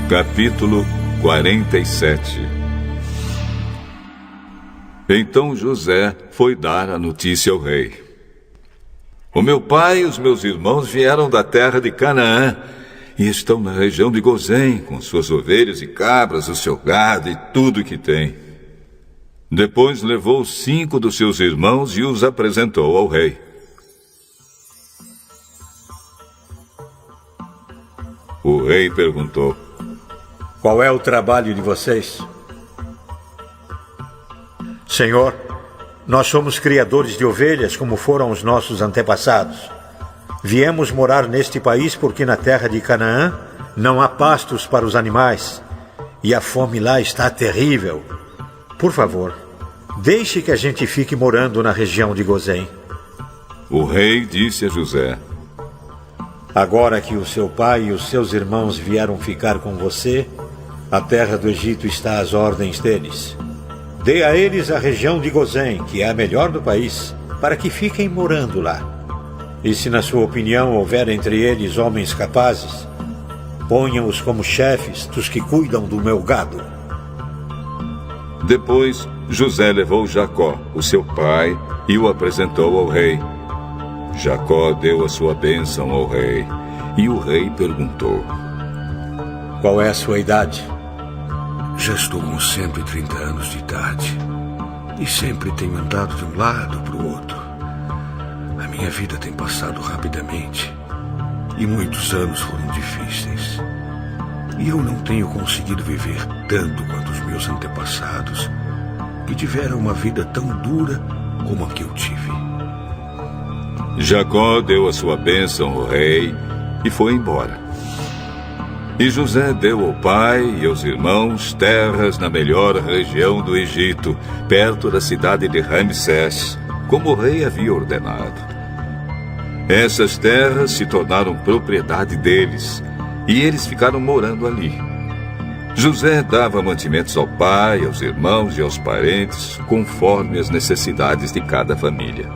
Capítulo 47. Então José foi dar a notícia ao rei. O meu pai e os meus irmãos vieram da terra de Canaã e estão na região de Gozém, com suas ovelhas e cabras, o seu gado e tudo que tem. Depois levou 5 dos seus irmãos e os apresentou ao rei. O rei perguntou: qual é o trabalho de vocês? Senhor, nós somos criadores de ovelhas como foram os nossos antepassados. Viemos morar neste país porque na terra de Canaã não há pastos para os animais e a fome lá está terrível. Por favor, deixe que a gente fique morando na região de Gozém. O rei disse a José: agora que o seu pai e os seus irmãos vieram ficar com você, a terra do Egito está às ordens deles. Dê a eles a região de Gozém, que é a melhor do país, para que fiquem morando lá. E se na sua opinião houver entre eles homens capazes, ponham-os como chefes dos que cuidam do meu gado. Depois José levou Jacó, o seu pai, e o apresentou ao rei. Jacó deu a sua bênção ao rei, e o rei perguntou: qual é a sua idade? Já estou com 130 anos de idade, e sempre tenho andado de um lado para o outro. A minha vida tem passado rapidamente, e muitos anos foram difíceis. E eu não tenho conseguido viver tanto quanto os meus antepassados, que tiveram uma vida tão dura como a que eu tive. Jacó deu a sua bênção ao rei e foi embora. E José deu ao pai e aos irmãos terras na melhor região do Egito, perto da cidade de Ramsés, como o rei havia ordenado. Essas terras se tornaram propriedade deles, e eles ficaram morando ali. José dava mantimentos ao pai, aos irmãos e aos parentes, conforme as necessidades de cada família.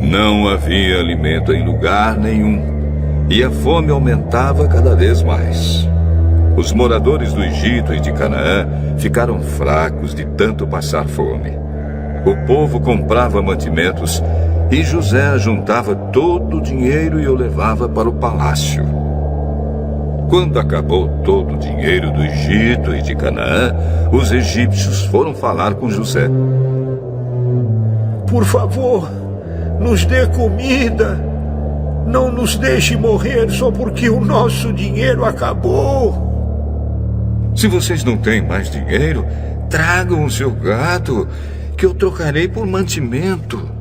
Não havia alimento em lugar nenhum, e a fome aumentava cada vez mais. Os moradores do Egito e de Canaã ficaram fracos de tanto passar fome. O povo comprava mantimentos e José juntava todo o dinheiro e o levava para o palácio. Quando acabou todo o dinheiro do Egito e de Canaã, os egípcios foram falar com José. Por favor, nos dê comida. Não nos deixe morrer só porque o nosso dinheiro acabou. Se vocês não têm mais dinheiro, tragam o seu gado, que eu trocarei por mantimento.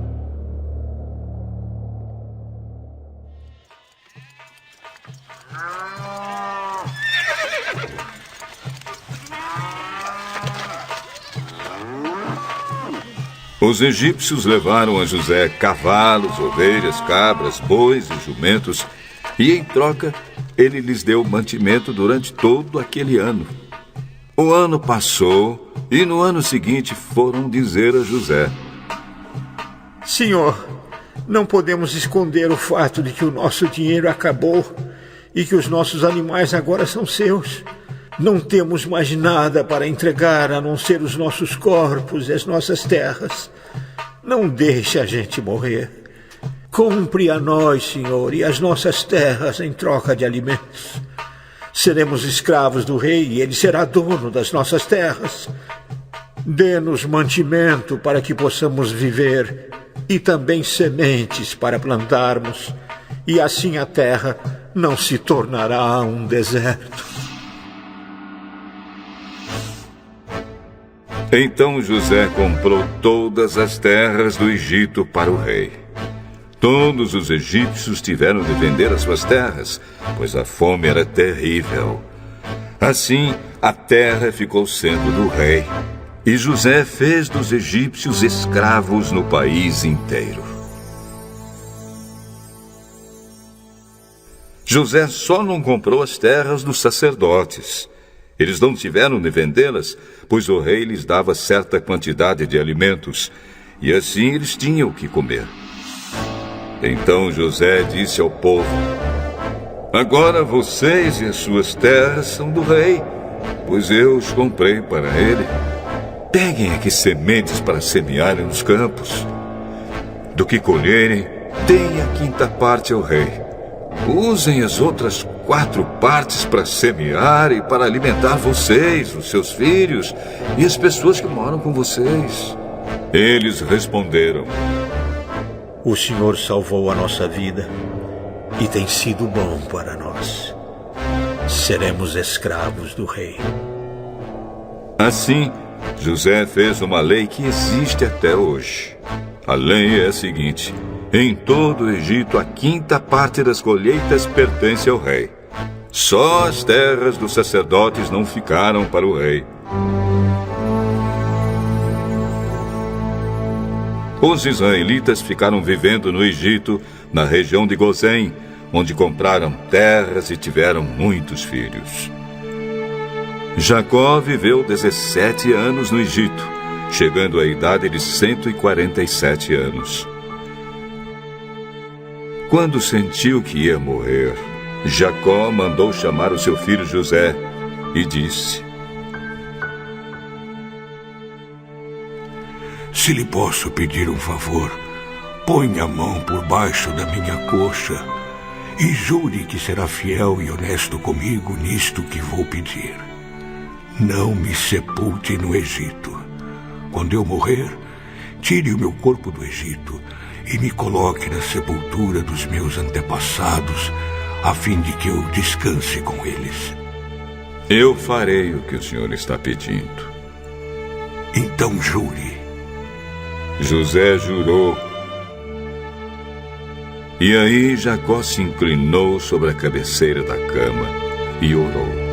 Os egípcios levaram a José cavalos, ovelhas, cabras, bois e jumentos, e em troca ele lhes deu mantimento durante todo aquele ano. O ano passou e no ano seguinte foram dizer a José: Senhor, não podemos esconder o fato de que o nosso dinheiro acabou e que os nossos animais agora são seus. Não temos mais nada para entregar a não ser os nossos corpos e as nossas terras. Não deixe a gente morrer. Compre a nós, Senhor, e as nossas terras em troca de alimentos. Seremos escravos do rei e ele será dono das nossas terras. Dê-nos mantimento para que possamos viver e também sementes para plantarmos, e assim a terra não se tornará um deserto. Então José comprou todas as terras do Egito para o rei. Todos os egípcios tiveram de vender as suas terras, pois a fome era terrível. Assim, a terra ficou sendo do rei. E José fez dos egípcios escravos no país inteiro. José só não comprou as terras dos sacerdotes. Eles não tiveram de vendê-las, pois o rei lhes dava certa quantidade de alimentos, e assim eles tinham o que comer. Então José disse ao povo: Agora vocês e as suas terras são do rei, pois eu os comprei para ele. Peguem aqui sementes para semearem nos campos. Do que colherem, deem a quinta parte ao rei. Usem as outras 4 partes para semear e para alimentar vocês, os seus filhos e as pessoas que moram com vocês. Eles responderam: O Senhor salvou a nossa vida e tem sido bom para nós. Seremos escravos do rei. Assim, José fez uma lei que existe até hoje. A lei é a seguinte: em todo o Egito, a quinta parte das colheitas pertence ao rei. Só as terras dos sacerdotes não ficaram para o rei. Os israelitas ficaram vivendo no Egito, na região de Gozém, onde compraram terras e tiveram muitos filhos. Jacó viveu 17 anos no Egito, chegando à idade de 147 anos. Quando sentiu que ia morrer, Jacó mandou chamar o seu filho José e disse: Se lhe posso pedir um favor, ponha a mão por baixo da minha coxa e jure que será fiel e honesto comigo nisto que vou pedir. Não me sepulte no Egito. Quando eu morrer, tire o meu corpo do Egito e me coloque na sepultura dos meus antepassados, a fim de que eu descanse com eles. Eu farei o que o senhor está pedindo. Então jure. José jurou. E aí Jacó se inclinou sobre a cabeceira da cama e orou: